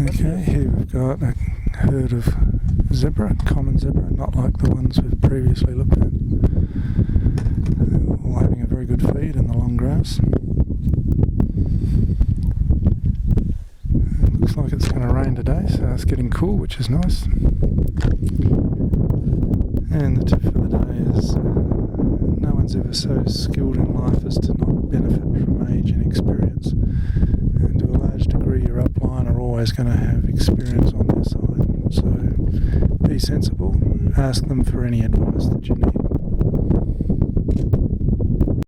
Okay, here we've got a herd of zebra, common zebra, not like the ones we've previously looked at. All having a very good feed in the long grass. It looks like it's going to rain today, so it's getting cool, which is nice. And the tip for the day is no one's ever so skilled in life as to not benefit from age and experience. And to a large degree, your upline are always going to have experience on their side. So be sensible, ask them for any advice that you need.